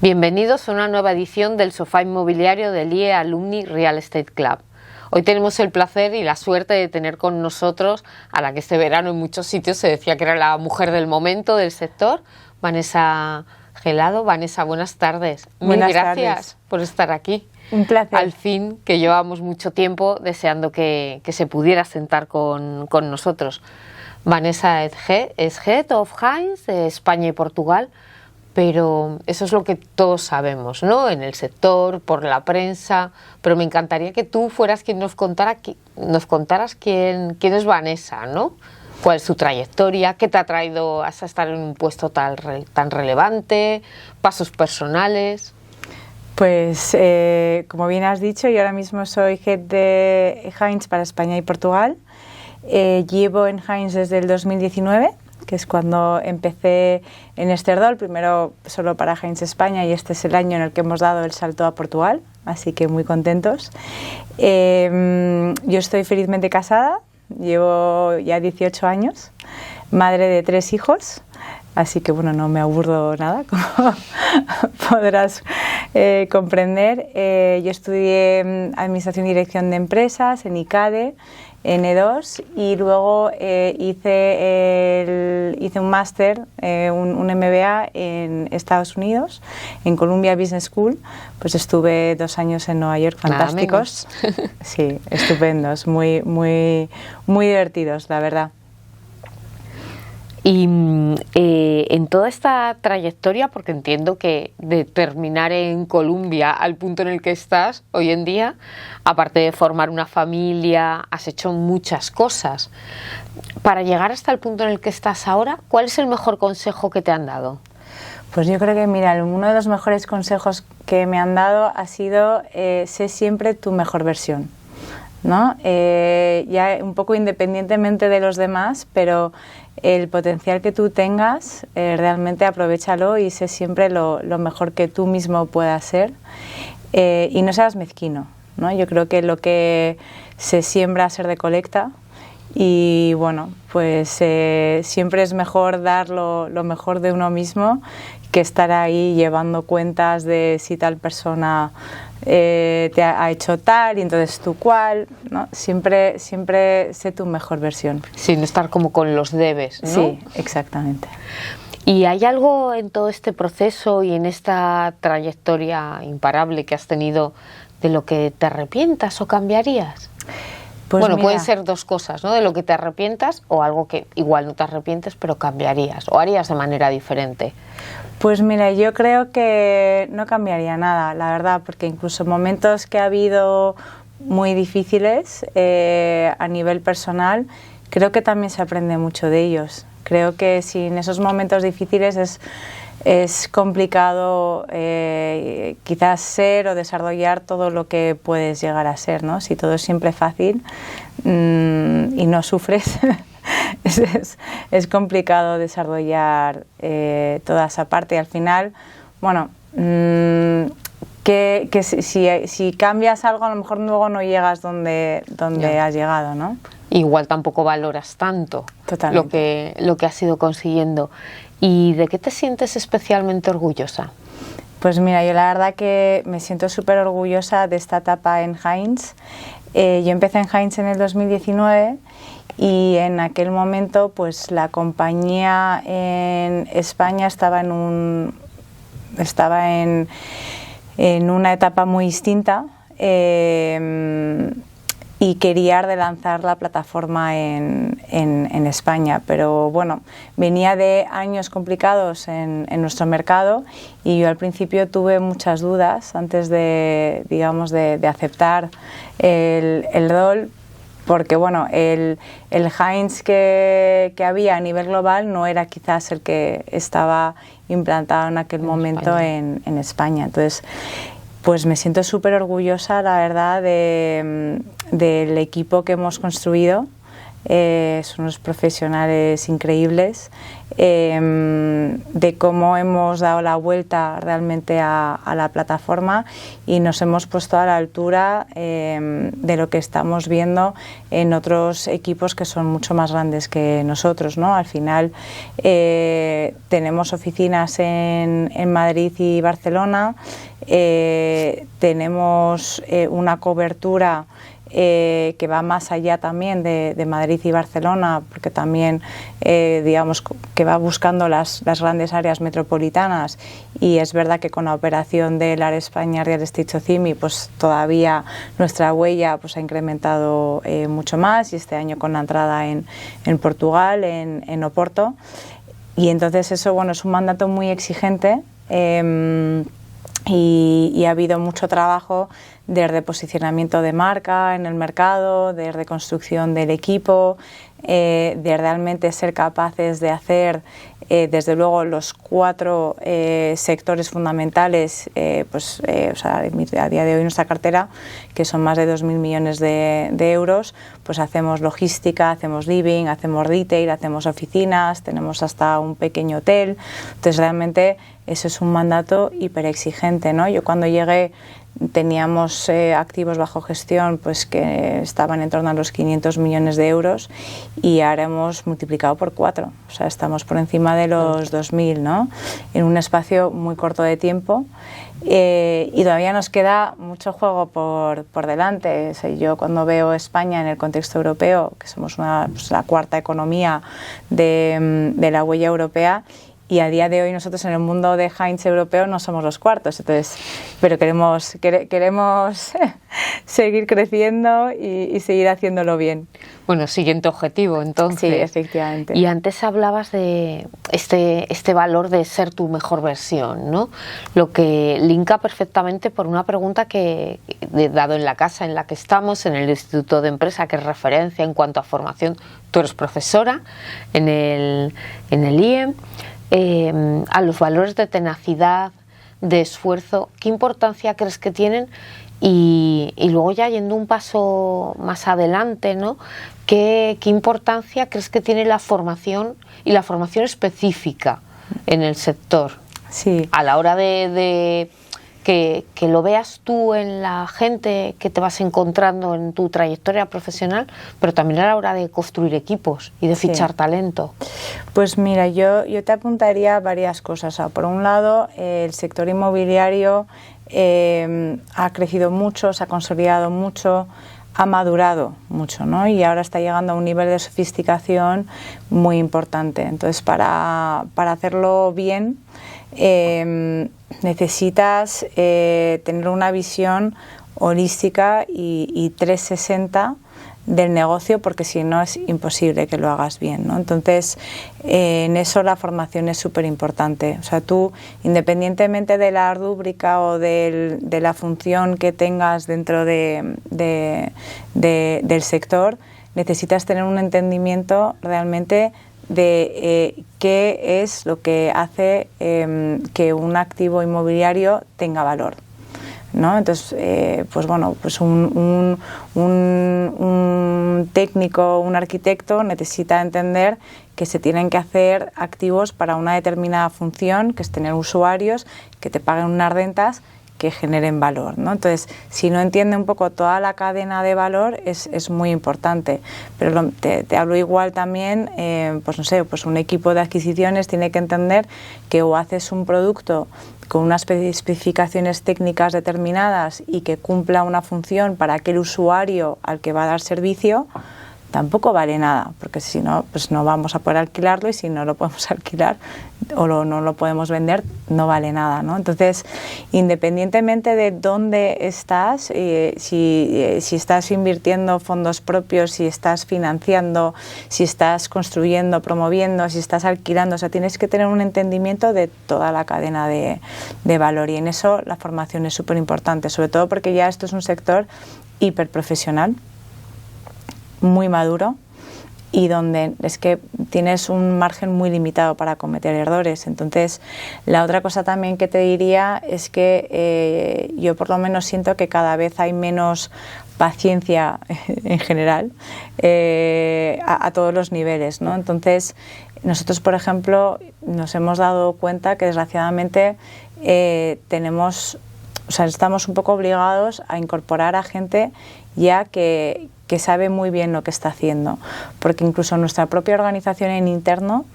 Bienvenidos a una nueva edición del Sofá Inmobiliario del IE Alumni Real Estate Club. Hoy tenemos el placer y la suerte de tener con nosotros a la que este verano en muchos sitios se decía que era la mujer del momento del sector, Vanessa Gelado. Vanessa, buenas tardes. Buenas gracias tardes por estar aquí. Un placer. Al fin, que llevábamos mucho tiempo deseando que se pudiera sentar con nosotros. Vanessa es Head of Hines de España y Portugal, pero eso es lo que todos sabemos, ¿no? En el sector, por la prensa, pero me encantaría que tú fueras quien nos contaras quién es Vanessa, ¿no? ¿Cuál es su trayectoria? ¿Qué te ha traído hasta estar en un puesto tan relevante? ¿Pasos personales? Pues como bien has dicho, yo ahora mismo soy Head de Hines para España y Portugal. Llevo en Hines desde el 2019, que es cuando empecé en este rol, primero solo para Hines España, y este es el año en el que hemos dado el salto a Portugal, así que muy contentos. Yo estoy felizmente casada, llevo ya 18 años, madre de 3 hijos, así que bueno, no me aburro nada, como podrás comprender. Yo estudié Administración y Dirección de Empresas en ICADE, en E2, y luego hice un máster, un MBA en Estados Unidos, en Columbia Business School. Pues estuve 2 años en Nueva York, fantásticos. Sí, estupendos, muy divertidos, la verdad. Y en toda esta trayectoria, porque entiendo que de terminar en Colombia al punto en el que estás hoy en día, aparte de formar una familia, has hecho muchas cosas. Para llegar hasta el punto en el que estás ahora, ¿cuál es el mejor consejo que te han dado? Pues yo creo que, mira, uno de los mejores consejos que me han dado ha sido sé siempre tu mejor versión, ¿no? Ya un poco independientemente de los demás, pero el potencial que tú tengas, realmente aprovéchalo y sé siempre lo mejor que tú mismo puedas ser, y no seas mezquino, ¿no? Yo creo que lo que se siembra se recolecta, y bueno, pues siempre es mejor dar lo mejor de uno mismo que estar ahí llevando cuentas de si tal persona te ha hecho tal y entonces tú cual, ¿no? Siempre sé tu mejor versión. Sin estar como con los debes, ¿no? Sí, exactamente. ¿Y hay algo en todo este proceso y en esta trayectoria imparable que has tenido de lo que te arrepientas o cambiarías? Pues bueno, mira, pueden ser dos cosas, ¿no? De lo que te arrepientas o algo que igual no te arrepientes pero cambiarías o harías de manera diferente. Pues mira, yo creo que no cambiaría nada, la verdad, porque incluso momentos que ha habido muy difíciles a nivel personal, creo que también se aprende mucho de ellos. Creo que sin esos momentos difíciles es complicado quizás ser o desarrollar todo lo que puedes llegar a ser, ¿no? Si todo es siempre fácil y no sufres, es complicado desarrollar toda esa parte. Y al final, bueno, que si cambias algo, a lo mejor luego no llegas donde has llegado, ¿no? Igual tampoco valoras tanto lo que has ido consiguiendo. ¿Y de qué te sientes especialmente orgullosa? Pues mira, yo la verdad que me siento súper orgullosa de esta etapa en Hines. Yo empecé en Hines en el 2019 y en aquel momento pues la compañía en España estaba en una etapa muy distinta. Y quería relanzar la plataforma en España, pero bueno, venía de años complicados en nuestro mercado y yo al principio tuve muchas dudas antes de aceptar el rol, porque bueno, el Hines que había a nivel global no era quizás el que estaba implantado en aquel momento en España. Entonces, pues me siento súper orgullosa, la verdad, del equipo que hemos construido. son unos profesionales increíbles, de cómo hemos dado la vuelta realmente a la plataforma y nos hemos puesto a la altura de lo que estamos viendo en otros equipos que son mucho más grandes que nosotros, ¿no? Al final tenemos oficinas en Madrid y Barcelona, tenemos una cobertura que va más allá también de Madrid y Barcelona, porque también digamos que va buscando las grandes áreas metropolitanas, y es verdad que con la operación del Área España Real Estate Socimi pues todavía nuestra huella pues ha incrementado mucho más, y este año con la entrada en Portugal, en Oporto, y entonces eso, bueno, es un mandato muy exigente. Y ha habido mucho trabajo de reposicionamiento de marca en el mercado, de reconstrucción del equipo, de realmente ser capaces de hacer, desde luego, los 4 sectores fundamentales, o sea, a día de hoy nuestra cartera, que son más de 2.000 millones de euros, pues hacemos logística, hacemos living, hacemos retail, hacemos oficinas, tenemos hasta un pequeño hotel. Entonces realmente eso es un mandato hiper exigente, ¿no? Yo cuando llegué teníamos activos bajo gestión pues que estaban en torno a los 500 millones de euros, y ahora hemos multiplicado por 4, o sea, estamos por encima de los 2.000, ¿no? En un espacio muy corto de tiempo, y todavía nos queda mucho juego por delante. O sea, yo cuando veo España en el contexto europeo, que somos la 4ª economía de la huella europea, y a día de hoy nosotros en el mundo de Heinz europeo no somos los 4º, entonces, pero queremos seguir creciendo y seguir haciéndolo bien. Bueno, siguiente objetivo, entonces. Sí, efectivamente. Y antes hablabas de este valor de ser tu mejor versión, ¿no? Lo que linka perfectamente por una pregunta que, dado en la casa en la que estamos, en el Instituto de Empresa, que es referencia en cuanto a formación. Tú eres profesora en el IEM. A los valores de tenacidad, de esfuerzo, ¿qué importancia crees que tienen? Y luego ya yendo un paso más adelante, ¿no? ¿Qué importancia crees que tiene la formación y la formación específica en el sector? Sí. A la hora de que lo veas tú en la gente que te vas encontrando en tu trayectoria profesional, pero también a la hora de construir equipos y de fichar talento. Pues mira, yo te apuntaría varias cosas. O sea, por un lado, el sector inmobiliario ha crecido mucho, se ha consolidado mucho, ha madurado mucho, ¿no? Y ahora está llegando a un nivel de sofisticación muy importante. Entonces, para hacerlo bien, necesitas tener una visión holística y 360 del negocio, porque si no es imposible que lo hagas bien, ¿no? Entonces, en eso la formación es súper importante. O sea, tú, independientemente de la rúbrica o de la función que tengas dentro del sector, necesitas tener un entendimiento realmente de qué es lo que hace que un activo inmobiliario tenga valor, ¿no? Entonces, pues bueno, pues un técnico, un arquitecto necesita entender que se tienen que hacer activos para una determinada función, que es tener usuarios que te paguen unas rentas que generen valor, ¿no? Entonces, si no entiende un poco toda la cadena de valor, es muy importante. Pero te hablo igual también, pues no sé, pues un equipo de adquisiciones tiene que entender que o haces un producto con unas especificaciones técnicas determinadas y que cumpla una función para aquel usuario al que va a dar servicio, tampoco vale nada, porque si no, pues no vamos a poder alquilarlo, y si no lo podemos alquilar o no lo podemos vender, no vale nada, ¿no? Entonces, independientemente de dónde estás, si estás invirtiendo fondos propios, si estás financiando, si estás construyendo, promoviendo, si estás alquilando, o sea, tienes que tener un entendimiento de toda la cadena de valor, y en eso la formación es súper importante, sobre todo porque ya esto es un sector hiperprofesional, muy maduro, y donde es que tienes un margen muy limitado para cometer errores. Entonces, la otra cosa también que te diría es que yo por lo menos siento que cada vez hay menos paciencia en general a todos los niveles, ¿no? Entonces, nosotros, por ejemplo, nos hemos dado cuenta que desgraciadamente estamos un poco obligados a incorporar a gente ya que sabe muy bien lo que está haciendo, porque incluso nuestra propia organización en interno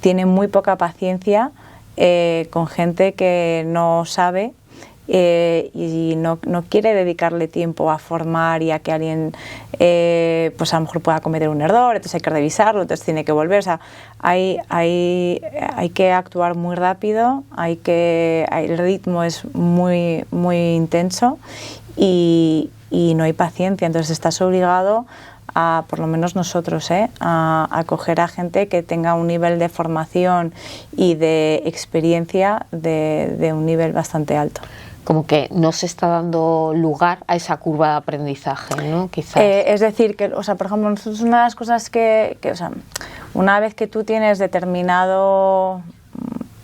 tiene muy poca paciencia con gente que no sabe y no quiere dedicarle tiempo a formar y a que alguien pues a lo mejor pueda cometer un error, entonces hay que revisarlo, entonces tiene que volver. O sea, hay que actuar muy rápido, el ritmo es muy, muy intenso y no hay paciencia, entonces estás obligado a, por lo menos nosotros, a coger a gente que tenga un nivel de formación y de experiencia de un nivel bastante alto. Como que no se está dando lugar a esa curva de aprendizaje, ¿no? Quizás. Es decir, que, o sea, por ejemplo, nosotros una de las cosas o sea, una vez que tú tienes determinado,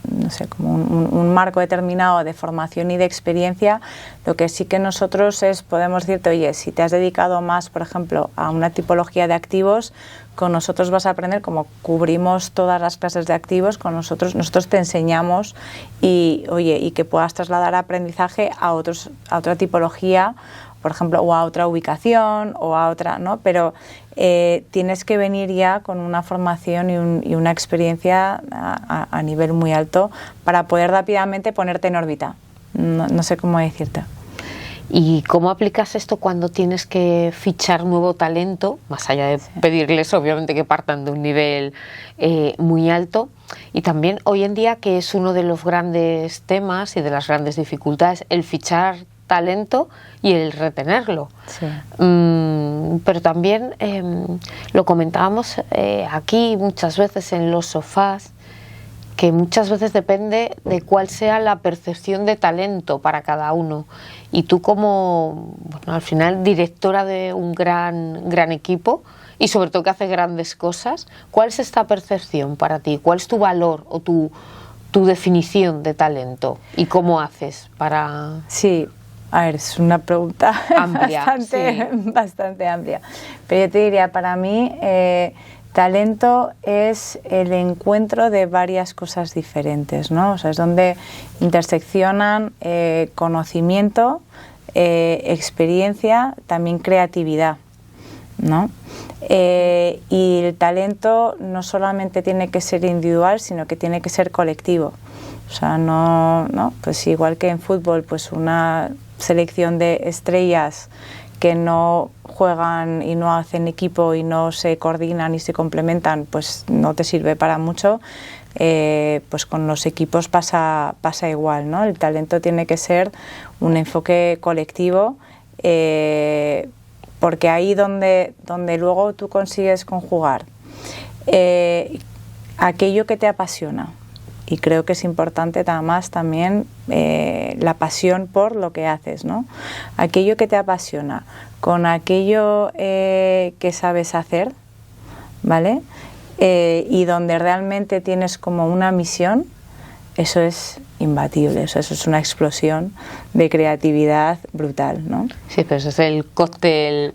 no sé, como un marco determinado de formación y de experiencia, lo que sí que nosotros podemos decirte, oye, si te has dedicado más, por ejemplo, a una tipología de activos, con nosotros vas a aprender, como cubrimos todas las clases de activos, con nosotros te enseñamos y que puedas trasladar aprendizaje a otra tipología, por ejemplo, o a otra ubicación o a otra, ¿no? Pero tienes que venir ya con una formación y una experiencia a nivel muy alto para poder rápidamente ponerte en órbita. No sé cómo decirte. ¿Y cómo aplicas esto cuando tienes que fichar nuevo talento, más allá de pedirles obviamente que partan de un nivel muy alto? Y también hoy en día, que es uno de los grandes temas y de las grandes dificultades, el fichar talento y el retenerlo. Sí. Pero también lo comentábamos aquí muchas veces en los sofás, que muchas veces depende de cuál sea la percepción de talento para cada uno. Y tú como, bueno, al final, directora de un gran equipo y sobre todo que hace grandes cosas, ¿cuál es esta percepción para ti? ¿Cuál es tu valor o tu definición de talento? ¿Y cómo haces para...? Sí, a ver, es una pregunta amplia, bastante amplia. Pero yo te diría, para mí... talento es el encuentro de varias cosas diferentes, ¿no? O sea, es donde interseccionan conocimiento, experiencia, también creatividad, ¿no? Y el talento no solamente tiene que ser individual, sino que tiene que ser colectivo. O sea, no, pues igual que en fútbol, pues una selección de estrellas que no juegan y no hacen equipo y no se coordinan y se complementan, pues no te sirve para mucho. Pues con los equipos pasa igual, ¿no? El talento tiene que ser un enfoque colectivo, porque ahí donde luego tú consigues conjugar aquello que te apasiona. Y creo que es importante además también la pasión por lo que haces, ¿no? Aquello que te apasiona, con aquello que sabes hacer, ¿vale? Y donde realmente tienes como una misión, eso es imbatible, eso es una explosión de creatividad brutal, ¿no? Sí, pero ese es el cóctel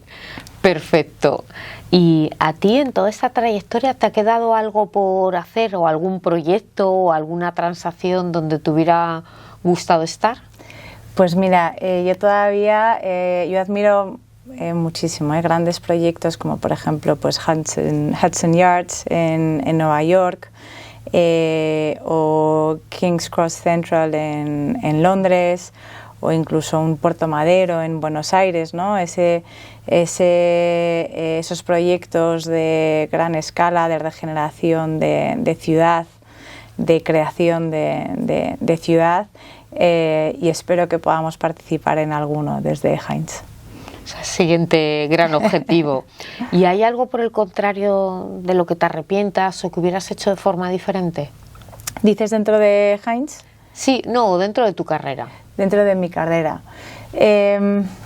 perfecto. ¿Y a ti en toda esta trayectoria te ha quedado algo por hacer o algún proyecto o alguna transacción donde te hubiera gustado estar? Pues mira, yo todavía, yo admiro muchísimo grandes proyectos como por ejemplo pues Hudson Yards en Nueva York, o King's Cross Central en Londres, o incluso un Puerto Madero en Buenos Aires, ¿no? Esos proyectos de gran escala, de regeneración de ciudad, de creación de ciudad, y espero que podamos participar en alguno desde Heinz. O sea, siguiente gran objetivo. ¿Y hay algo por el contrario de lo que te arrepientas o que hubieras hecho de forma diferente? ¿Dices dentro de Heinz? Sí, no, dentro de tu carrera. Dentro de mi carrera.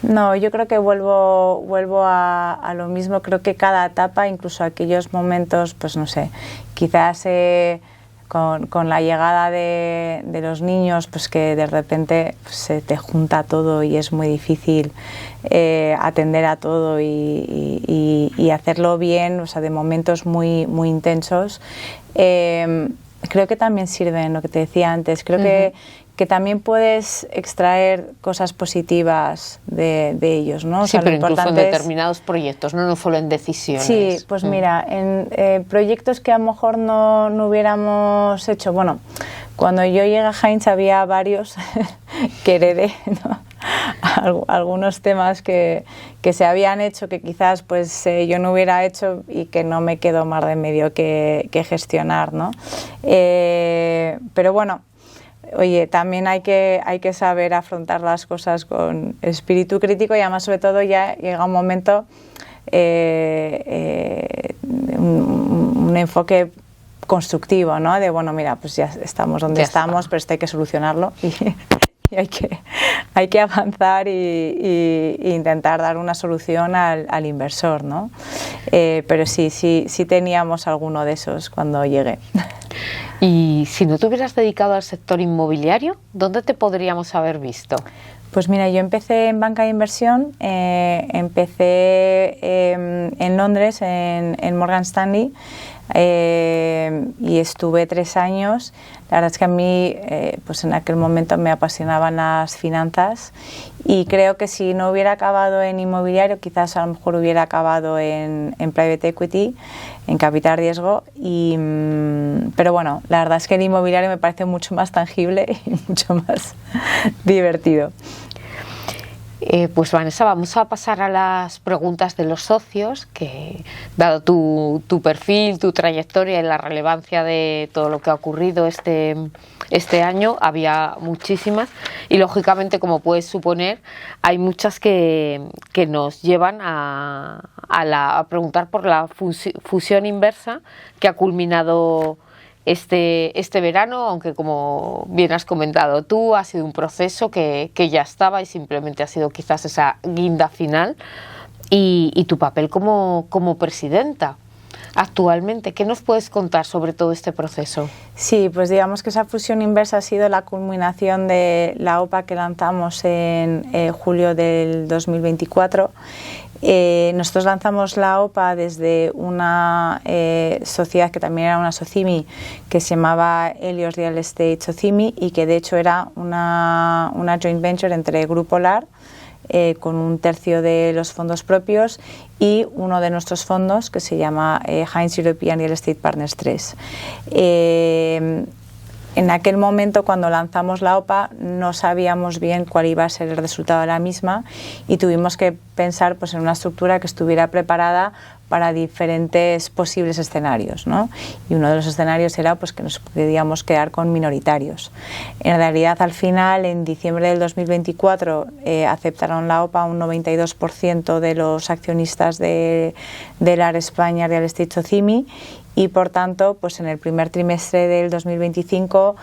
No, yo creo que vuelvo a lo mismo. Creo que cada etapa, incluso aquellos momentos, pues no sé, quizás con la llegada de los niños, pues que de repente pues, se te junta todo y es muy difícil atender a todo y hacerlo bien, o sea, de momentos muy intensos. Creo que también sirven, lo que te decía antes, creo que también puedes extraer cosas positivas de ellos, ¿no? O sí, sea, pero incluso en determinados proyectos, no solo en decisiones. Sí, pues mira, en proyectos que a lo mejor no hubiéramos hecho, bueno, cuando yo llegué a Heinz había varios que heredé, ¿no? Algunos temas que se habían hecho que quizás pues yo no hubiera hecho y que no me quedó más remedio que gestionar, ¿no? Pero bueno, oye, también hay que saber afrontar las cosas con espíritu crítico y además sobre todo ya llega un momento, un enfoque constructivo, ¿no? De bueno, mira, pues ya estamos donde estamos, pero esto hay que solucionarlo y hay que avanzar y intentar dar una solución al inversor, ¿no? Pero sí teníamos alguno de esos cuando llegué. Y si no te hubieras dedicado al sector inmobiliario, ¿dónde te podríamos haber visto? Pues mira, yo empecé en banca de inversión, empecé en Londres, en Morgan Stanley, y estuve 3 años. La verdad es que a mí pues en aquel momento me apasionaban las finanzas y creo que si no hubiera acabado en inmobiliario quizás a lo mejor hubiera acabado en private equity, en capital riesgo, pero bueno, la verdad es que el inmobiliario me parece mucho más tangible y mucho más divertido. Pues Vanessa, vamos a pasar a las preguntas de los socios, que dado tu perfil, tu trayectoria y la relevancia de todo lo que ha ocurrido este año, había muchísimas y lógicamente, como puedes suponer, hay muchas que nos llevan a preguntar por la fusión inversa que ha culminado este verano, aunque como bien has comentado tú, ha sido un proceso que ya estaba y simplemente ha sido quizás esa guinda final y tu papel como presidenta actualmente. ¿Qué nos puedes contar sobre todo este proceso? Sí, pues digamos que esa fusión inversa ha sido la culminación de la OPA que lanzamos en julio del 2024. Nosotros lanzamos la OPA desde una sociedad que también era una SOCIMI que se llamaba Helios Real Estate SOCIMI y que de hecho era una joint venture entre Grupo LAR, con 1/3 de los fondos propios y uno de nuestros fondos que se llama Heinz European Real Estate Partners 3. En aquel momento, cuando lanzamos la OPA, no sabíamos bien cuál iba a ser el resultado de la misma y tuvimos que pensar pues, en una estructura que estuviera preparada para diferentes posibles escenarios, ¿no? Y uno de los escenarios era pues, que nos podíamos quedar con minoritarios. En realidad, al final, en diciembre del 2024, aceptaron la OPA un 92% de los accionistas de LAR España Real Estate SOCIMI y por tanto pues en el primer trimestre del 2025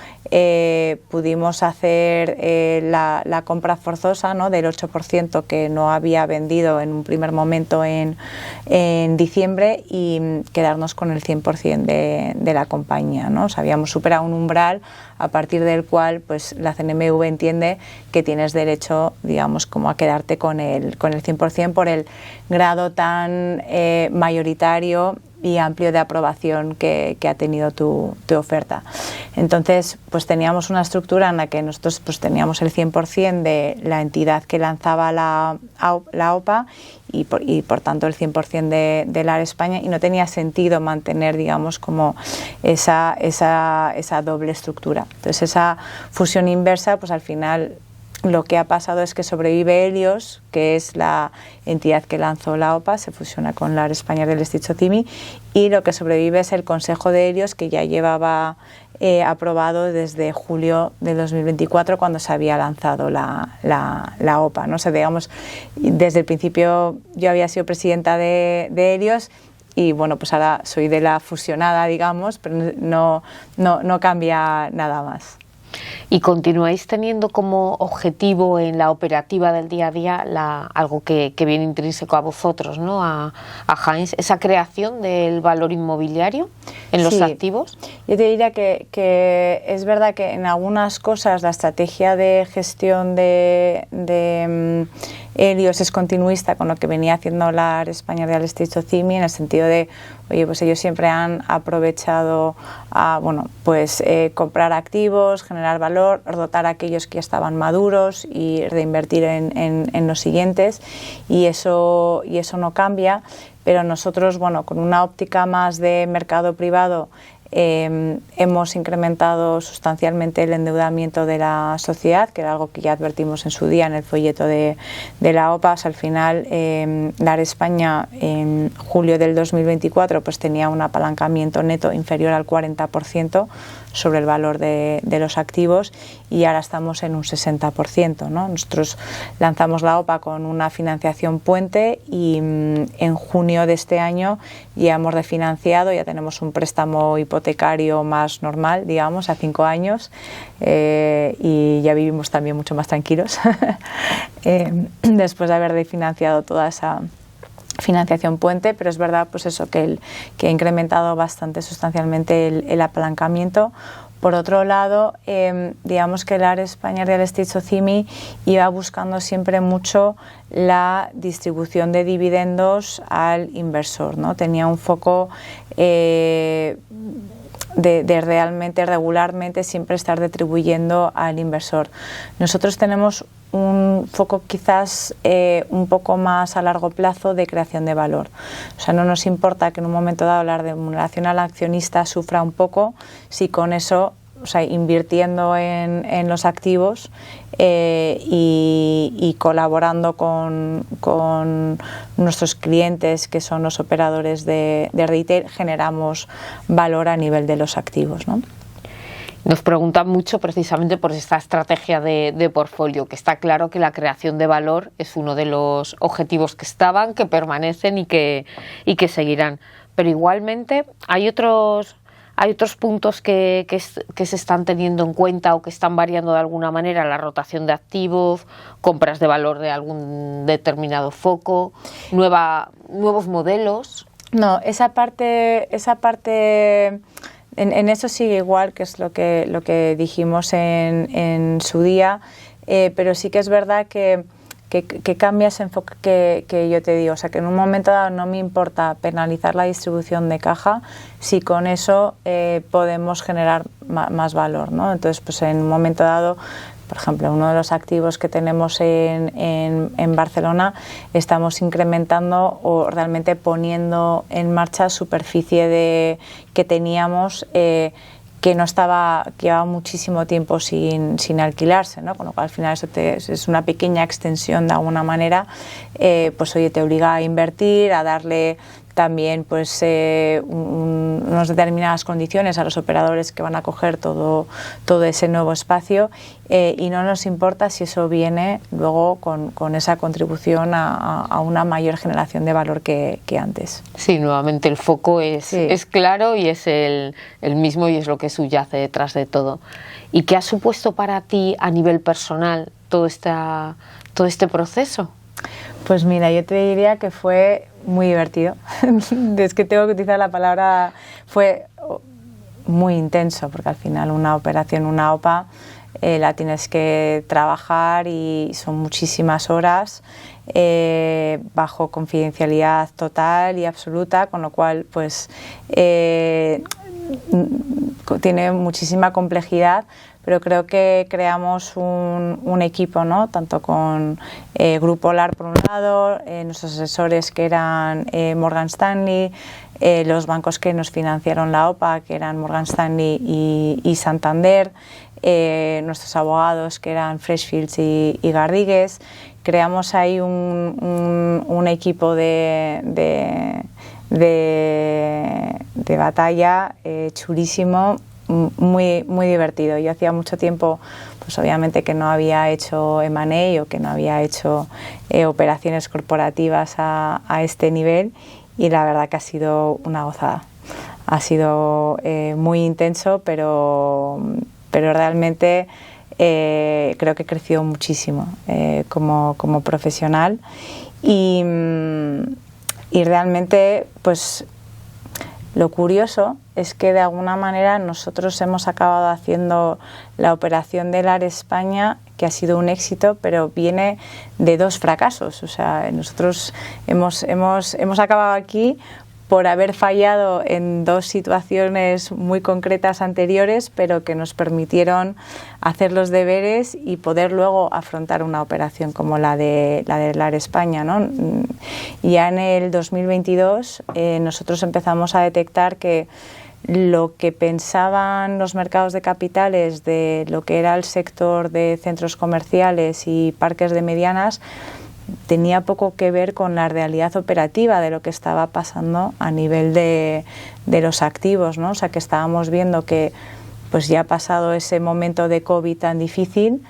pudimos hacer la compra forzosa, ¿no? Del 8% que no había vendido en un primer momento en diciembre y quedarnos con el 100% de la compañía, ¿no? O sea, habíamos superado un umbral a partir del cual pues la CNMV entiende que tienes derecho, digamos, como a quedarte con el 100% por el grado tan mayoritario y amplio de aprobación que ha tenido tu oferta. Entonces, pues teníamos una estructura en la que nosotros pues teníamos el 100% de la entidad que lanzaba la OPA y por tanto el 100% de LAR España y no tenía sentido mantener, digamos, como esa doble estructura. Entonces, esa fusión inversa, pues al final lo que ha pasado es que sobrevive Helios, que es la entidad que lanzó la OPA, se fusiona con LAR España Real Estate SOCIMI, y lo que sobrevive es el Consejo de Helios, que ya llevaba aprobado desde julio de 2024, cuando se había lanzado la OPA, ¿no? O sea, digamos, desde el principio yo había sido presidenta de Helios y bueno, pues ahora soy de la fusionada, digamos, pero no cambia nada más. ¿Y continuáis teniendo como objetivo en la operativa del día a día algo que viene intrínseco a vosotros, ¿no? a Heinz, esa creación del valor inmobiliario en los activos? Yo te diría que es verdad que en algunas cosas la estrategia de gestión de Helios es continuista con lo que venía haciendo la España Real Estate Socimi, en el sentido de, oye, pues ellos siempre han aprovechado a, comprar activos, generar valor, dotar a aquellos que ya estaban maduros y reinvertir en los siguientes, y eso no cambia. Pero nosotros, con una óptica más de mercado privado, hemos incrementado sustancialmente el endeudamiento de la sociedad, que era algo que ya advertimos en su día en el folleto de la OPAS. Al final, la España en julio del 2024 pues tenía un apalancamiento neto inferior al 40% sobre el valor de los activos, y ahora estamos en un 60%, ¿no? Nosotros lanzamos la OPA con una financiación puente y en junio de este año ya hemos refinanciado, ya tenemos un préstamo hipotecario más normal, digamos, a 5 años, y ya vivimos también mucho más tranquilos después de haber refinanciado toda esa financiación puente. Pero es verdad pues eso, que ha incrementado bastante sustancialmente el apalancamiento. Por otro lado, digamos que la España Real Estate Socimi iba buscando siempre mucho la distribución de dividendos al inversor, ¿no? Tenía un foco de realmente, regularmente, siempre estar retribuyendo al inversor. Nosotros tenemos un foco quizás un poco más a largo plazo de creación de valor. O sea, no nos importa que en un momento dado la remuneración al accionista sufra un poco, si con eso, o sea, invirtiendo en los activos y colaborando con nuestros clientes, que son los operadores de retail, generamos valor a nivel de los activos, ¿no? Nos preguntan mucho precisamente por esta estrategia de portfolio, que está claro que la creación de valor es uno de los objetivos que estaban, que permanecen y que seguirán. Pero igualmente hay otros puntos que se están teniendo en cuenta o que están variando de alguna manera: la rotación de activos, compras de valor de algún determinado foco, nuevos modelos. No, esa parte en eso sigue igual, que es lo que dijimos en su día, pero sí que es verdad que cambia ese enfoque que yo te digo. O sea, que en un momento dado no me importa penalizar la distribución de caja si con eso podemos generar más valor, ¿no? Entonces, pues en un momento dado, por ejemplo, uno de los activos que tenemos en Barcelona, estamos incrementando o realmente poniendo en marcha superficie que teníamos, que no estaba, que llevaba muchísimo tiempo sin alquilarse, ¿no? Con lo cual al final eso es una pequeña extensión de alguna manera, pues oye, te obliga a invertir, a darle también pues unas determinadas condiciones a los operadores que van a coger todo ese nuevo espacio, y no nos importa si eso viene luego con esa contribución a una mayor generación de valor que antes. Sí, nuevamente el foco es claro y es el mismo, y es lo que subyace detrás de todo. ¿Y qué ha supuesto para ti a nivel personal todo este proceso? Pues mira, yo te diría que fue muy divertido. Es que tengo que utilizar la palabra, fue muy intenso, porque al final una operación, una OPA, la tienes que trabajar y son muchísimas horas bajo confidencialidad total y absoluta, con lo cual pues tiene muchísima complejidad. Pero creo que creamos un equipo, ¿no? Tanto con Grupo Lar por un lado, nuestros asesores que eran Morgan Stanley, los bancos que nos financiaron la OPA, que eran Morgan Stanley y Santander, nuestros abogados que eran Freshfields y Garrigues. Creamos ahí un equipo de batalla chulísimo, muy, muy divertido. Yo hacía mucho tiempo, pues obviamente, que no había hecho M&A o que no había hecho operaciones corporativas a este nivel, y la verdad que ha sido una gozada. Ha sido muy intenso, pero pero realmente creo que creció muchísimo como profesional y realmente pues lo curioso es que de alguna manera nosotros hemos acabado haciendo la operación del AR España, que ha sido un éxito, pero viene de 2 fracasos. O sea, nosotros hemos acabado aquí por haber fallado en 2 situaciones muy concretas anteriores, pero que nos permitieron hacer los deberes y poder luego afrontar una operación como la del AR España, ¿no? Ya en el 2022 nosotros empezamos a detectar que lo que pensaban los mercados de capitales de lo que era el sector de centros comerciales y parques de medianas tenía poco que ver con la realidad operativa de lo que estaba pasando a nivel de los activos, ¿no? O sea, que estábamos viendo que pues ya pasado ese momento de COVID tan difícil,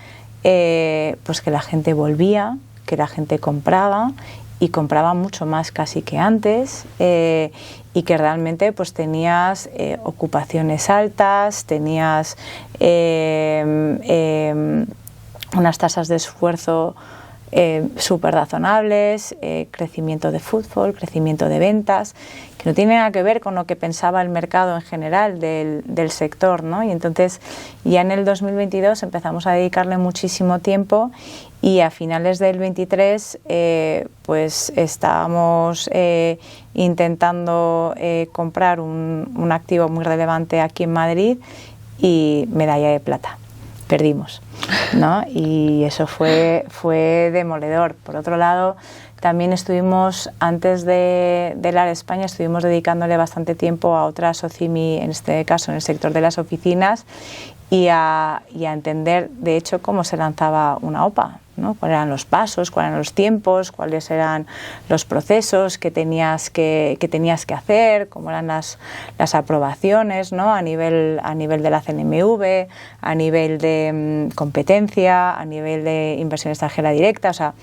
pues que la gente volvía, que la gente compraba y compraba mucho más casi que antes, y que realmente pues tenías ocupaciones altas, tenías unas tasas de esfuerzo súper razonables, crecimiento de fútbol, crecimiento de ventas, que no tiene nada que ver con lo que pensaba el mercado en general del sector, ¿no? Y entonces ya en el 2022 empezamos a dedicarle muchísimo tiempo y a finales del 23 pues estábamos intentando comprar un activo muy relevante aquí en Madrid y medalla de plata. Perdimos, ¿no? Y eso fue demoledor. Por otro lado, también estuvimos, antes del AR España, estuvimos dedicándole bastante tiempo a otra SOCIMI, en este caso en el sector de las oficinas, y a entender, de hecho, cómo se lanzaba una OPA, ¿no? Cuáles eran los pasos, cuáles eran los tiempos, cuáles eran los procesos que tenías que hacer, cómo eran las aprobaciones, ¿no? a nivel de la CNMV, a nivel de competencia, a nivel de inversión extranjera directa, o sea,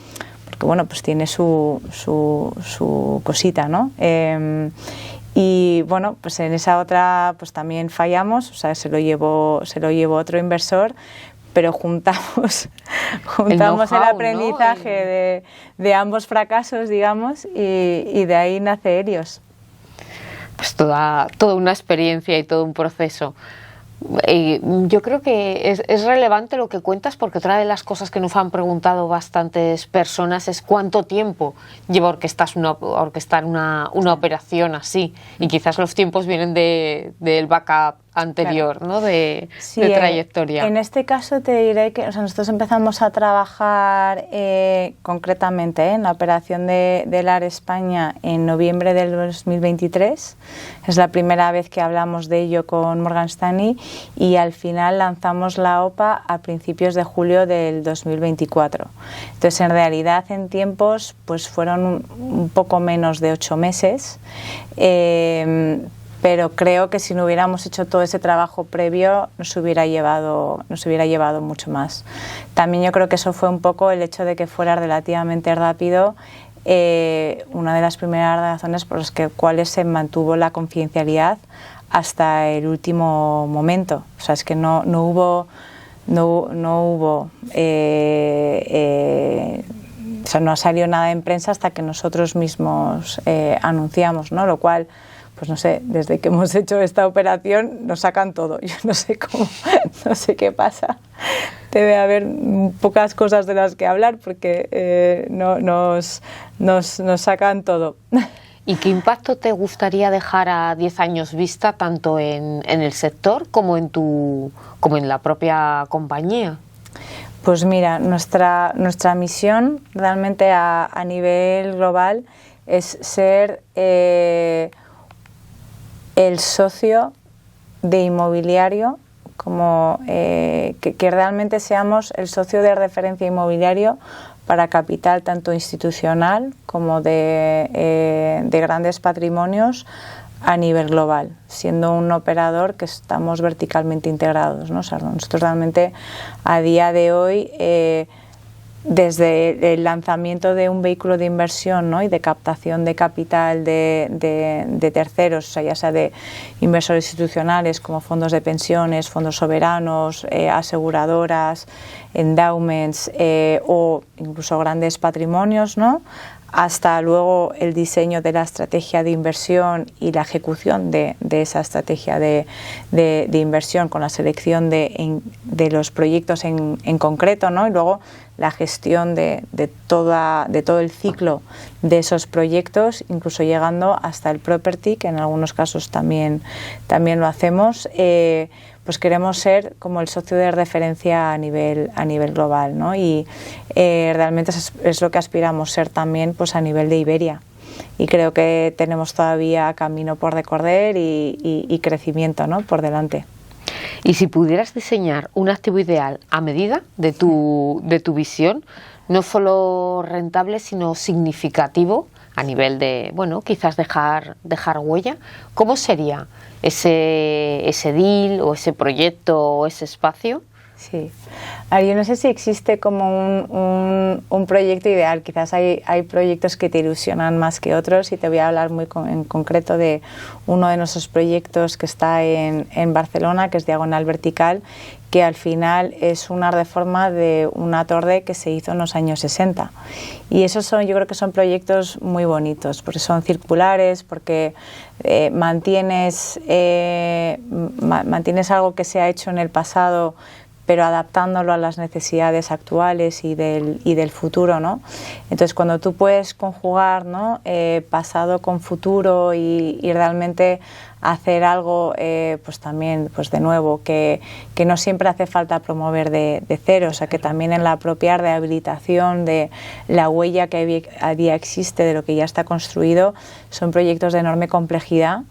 porque bueno, pues tiene su cosita, ¿no? Y bueno, pues en esa otra pues también fallamos, o sea, se lo llevó otro inversor, pero juntamos el aprendizaje, ¿no? de ambos fracasos, digamos, y de ahí nace Helios. Pues toda una experiencia y todo un proceso. Yo creo que es relevante lo que cuentas, porque otra de las cosas que nos han preguntado bastantes personas es cuánto tiempo lleva orquestar una operación así, y quizás los tiempos vienen del backup anterior, claro, ¿no? de trayectoria. En este caso te diré que nosotros empezamos a trabajar concretamente en la operación del AR España en noviembre del 2023. Es la primera vez que hablamos de ello con Morgan Stanley, y al final lanzamos la OPA a principios de julio del 2024. Entonces, en realidad, en tiempos pues fueron un poco menos de 8 meses, pero creo que si no hubiéramos hecho todo ese trabajo previo nos hubiera llevado mucho más. También yo creo que eso fue un poco el hecho de que fuera relativamente rápido, una de las primeras razones por las cuales se mantuvo la confidencialidad hasta el último momento. O sea, es que no hubo o sea, no salió nada en prensa hasta que nosotros mismos anunciamos, ¿no? Lo cual, pues no sé, desde que hemos hecho esta operación nos sacan todo. Yo no sé cómo, no sé qué pasa. Debe haber pocas cosas de las que hablar, porque nos sacan todo. ¿Y qué impacto te gustaría dejar a 10 años vista, tanto en el sector como en la propia compañía? Pues mira, nuestra misión realmente a nivel global es ser el socio de inmobiliario, como que realmente seamos el socio de referencia inmobiliario para capital tanto institucional como de grandes patrimonios a nivel global, siendo un operador que estamos verticalmente integrados, ¿no? O sea, nosotros realmente a día de hoy desde el lanzamiento de un vehículo de inversión, ¿no? Y de captación de capital de terceros, o sea, ya sea de inversores institucionales como fondos de pensiones, fondos soberanos, aseguradoras, endowments o incluso grandes patrimonios, ¿no? Hasta luego el diseño de la estrategia de inversión y la ejecución de esa estrategia de inversión con la selección de los proyectos en concreto, ¿no? Y luego la gestión de todo el ciclo de esos proyectos, incluso llegando hasta el property, que en algunos casos también lo hacemos. Pues queremos ser como el socio de referencia a nivel global, ¿no? Y realmente es lo que aspiramos ser también, pues a nivel de Iberia, y creo que tenemos todavía camino por recorrer y crecimiento, ¿no? Por delante. Y si pudieras diseñar un activo ideal a medida de tu visión, no solo rentable sino significativo a nivel de, bueno, quizás dejar huella, ¿cómo sería ese deal o ese proyecto o ese espacio? Sí. Yo no sé si existe como un proyecto ideal. Quizás hay proyectos que te ilusionan más que otros, y te voy a hablar en concreto de uno de nuestros proyectos que está en Barcelona, que es Diagonal Vertical, que al final es una reforma de una torre que se hizo en los años 60. Y esos yo creo que son proyectos muy bonitos, porque son circulares, porque mantienes algo que se ha hecho en el pasado, pero adaptándolo a las necesidades actuales y del futuro, ¿no? Entonces, cuando tú puedes conjugar, ¿no? Pasado con futuro y realmente hacer algo, pues también, pues de nuevo, que no siempre hace falta promover de cero, o sea, que también en la propia rehabilitación de la huella que había existe de lo que ya está construido, son proyectos de enorme complejidad.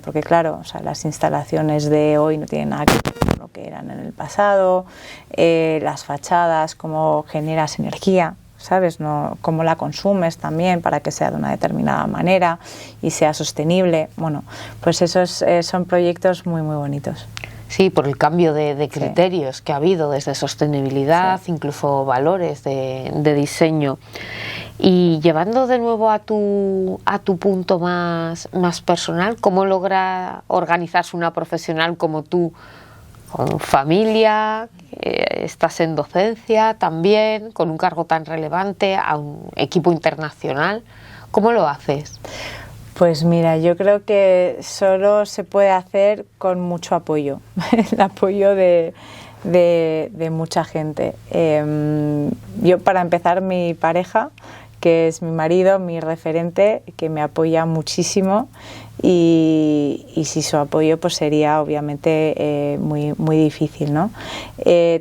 Porque claro, o sea, las instalaciones de hoy no tienen nada que ver con lo que eran en el pasado, las fachadas, cómo generas energía, ¿sabes? No, cómo la consumes también para que sea de una determinada manera y sea sostenible. Bueno, pues esos son proyectos muy, muy bonitos. Sí, por el cambio de criterios que ha habido desde sostenibilidad, incluso valores de diseño. Y llevando de nuevo a tu punto más personal, ¿cómo logra organizarse una profesional como tú, con familia, estás en docencia también, con un cargo tan relevante, a un equipo internacional? ¿Cómo lo haces? Pues mira, yo creo que solo se puede hacer con mucho apoyo, el apoyo de mucha gente. Yo, para empezar, mi pareja, que es mi marido, mi referente, que me apoya muchísimo, y sin su apoyo pues sería obviamente muy difícil, ¿no?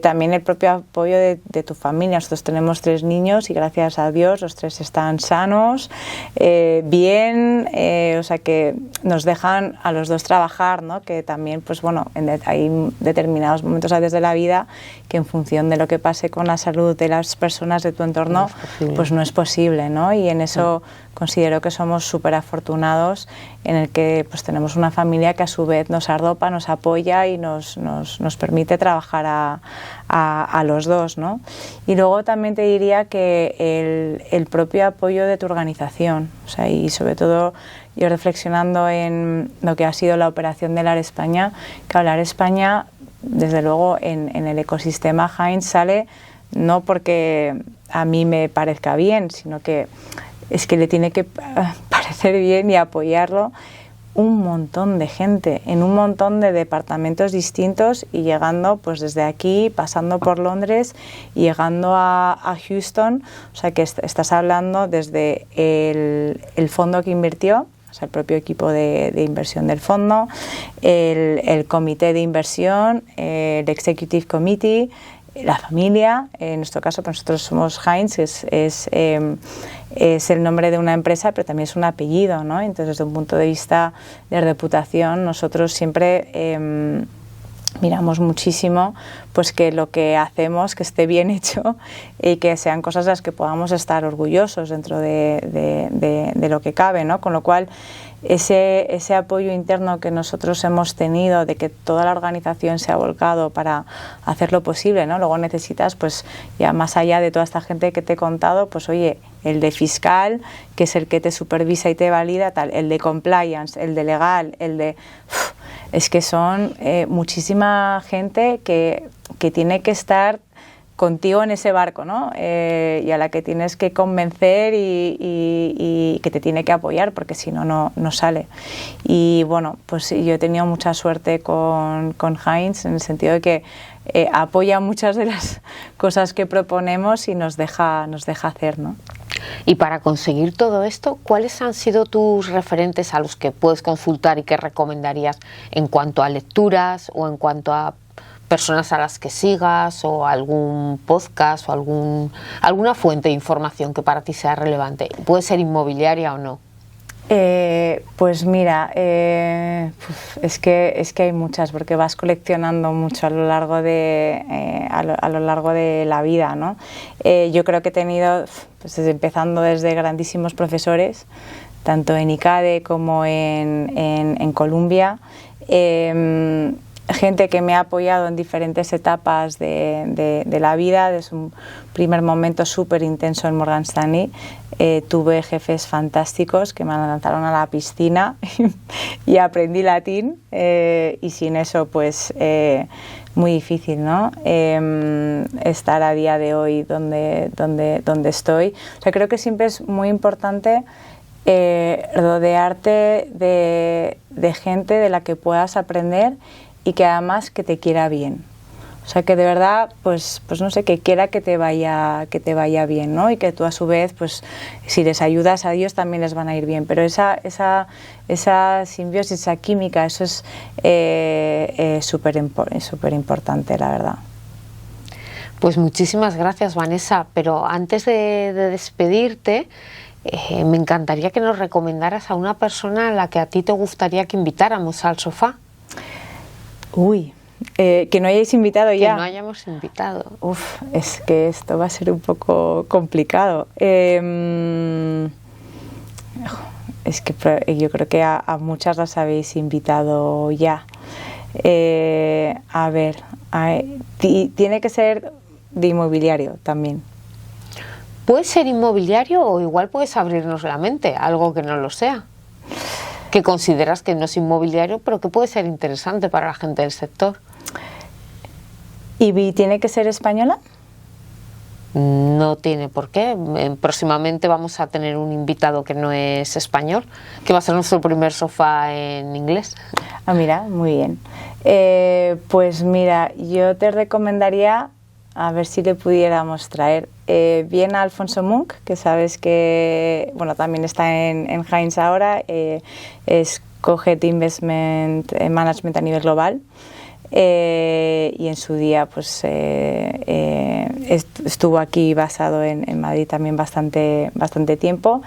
También el propio apoyo de tu familia. Nosotros tenemos 3 niños y gracias a Dios los 3 están sanos, bien, o sea que nos dejan a los 2 trabajar, ¿no? Que también, pues bueno, hay determinados momentos a veces de la vida que en función de lo que pase con la salud de las personas de tu entorno, pues no es posible, ¿no? Y en eso considero que somos súper afortunados, en el que pues tenemos una familia que a su vez nos arropa, nos apoya y nos permite trabajar a los 2, ¿no? Y luego también te diría que el propio apoyo de tu organización, o sea, y sobre todo yo reflexionando en lo que ha sido la operación del AR España, que el AR España, desde luego en el ecosistema Heinz sale no porque a mí me parezca bien, sino que es que le tiene que parecer bien y apoyarlo un montón de gente en un montón de departamentos distintos, y llegando pues desde aquí, pasando por Londres y llegando a Houston. O sea que estás hablando desde el fondo que invirtió, o sea, el propio equipo de inversión del fondo, el comité de inversión, el Executive Committee, la familia. En nuestro caso, pues nosotros somos Heinz, es el nombre de una empresa, pero también es un apellido, ¿no? Entonces, desde un punto de vista de reputación, nosotros siempre miramos muchísimo pues que lo que hacemos que esté bien hecho y que sean cosas de las que podamos estar orgullosos dentro de lo que cabe, ¿no? Con lo cual ese apoyo interno que nosotros hemos tenido, de que toda la organización se ha volcado para hacerlo posible, ¿no? Luego necesitas, pues ya más allá de toda esta gente que te he contado, pues oye, el de fiscal, que es el que te supervisa y te valida, tal, el de compliance, el de legal, el de... es que son muchísima gente que tiene que estar contigo en ese barco, ¿no? Y a la que tienes que convencer y que te tiene que apoyar, porque si no, no sale. Y bueno, pues yo he tenido mucha suerte con Heinz, en el sentido de que apoya muchas de las cosas que proponemos y nos deja hacer, ¿no? Y para conseguir todo esto, ¿cuáles han sido tus referentes a los que puedes consultar y que recomendarías en cuanto a lecturas o en cuanto a personas a las que sigas o algún podcast o alguna fuente de información que para ti sea relevante? Puede ser inmobiliaria o no. Pues mira, es que hay muchas, porque vas coleccionando mucho a lo largo de la vida, ¿no? Yo creo que he tenido, pues empezando desde grandísimos profesores, tanto en ICADE como en Columbia, gente que me ha apoyado en diferentes etapas de la vida. Desde un primer momento súper intenso en Morgan Stanley, tuve jefes fantásticos que me lanzaron a la piscina y aprendí latín, y sin eso pues muy difícil, ¿no? Estar a día de hoy donde estoy. O sea, creo que siempre es muy importante rodearte de gente de la que puedas aprender y que además que te quiera bien. O sea, que de verdad, pues no sé, que quiera que te vaya bien, ¿no? Y que tú a su vez, pues si les ayudas a ellos también les van a ir bien. Pero esa simbiosis, esa química, eso es súper importante, la verdad. Pues muchísimas gracias, Vanessa. Pero antes de despedirte, me encantaría que nos recomendaras a una persona a la que a ti te gustaría que invitáramos al sofá. Uy, que no hayáis invitado ya. Que no hayamos invitado. Uf, es que esto va a ser un poco complicado. Es que yo creo que a muchas las habéis invitado ya. A ver, tiene que ser de inmobiliario también. Puede ser inmobiliario o igual puedes abrirnos la mente, algo que no lo sea. Que consideras que no es inmobiliario, pero que puede ser interesante para la gente del sector. ¿Y tiene que ser española? No tiene por qué. Próximamente vamos a tener un invitado que no es español, que va a ser nuestro primer sofá en inglés. Ah, mira, muy bien. Pues mira, yo te recomendaría, a ver si le pudiéramos traer bien a Alfonso Munk, que sabes que bueno, también está en Heinz ahora, es Co-Head Investment Management a nivel global, y en su día pues estuvo aquí basado en Madrid también bastante tiempo.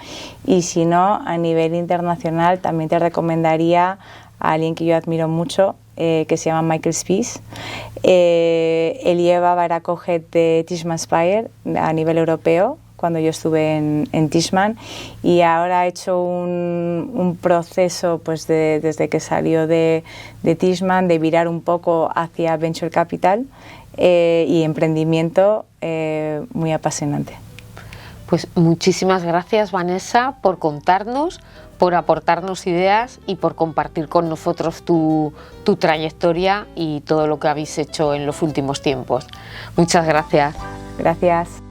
Y si no, a nivel internacional también te recomendaría a alguien que yo admiro mucho, que se llama Michael Spies. Él llevaba, era co-head de Tishman Speyer a nivel europeo cuando yo estuve en Tishman, y ahora ha hecho un proceso pues desde que salió de Tishman de virar un poco hacia Venture Capital y emprendimiento, muy apasionante. Pues muchísimas gracias, Vanessa, por contarnos, por aportarnos ideas y por compartir con nosotros tu trayectoria y todo lo que habéis hecho en los últimos tiempos. Muchas gracias. Gracias.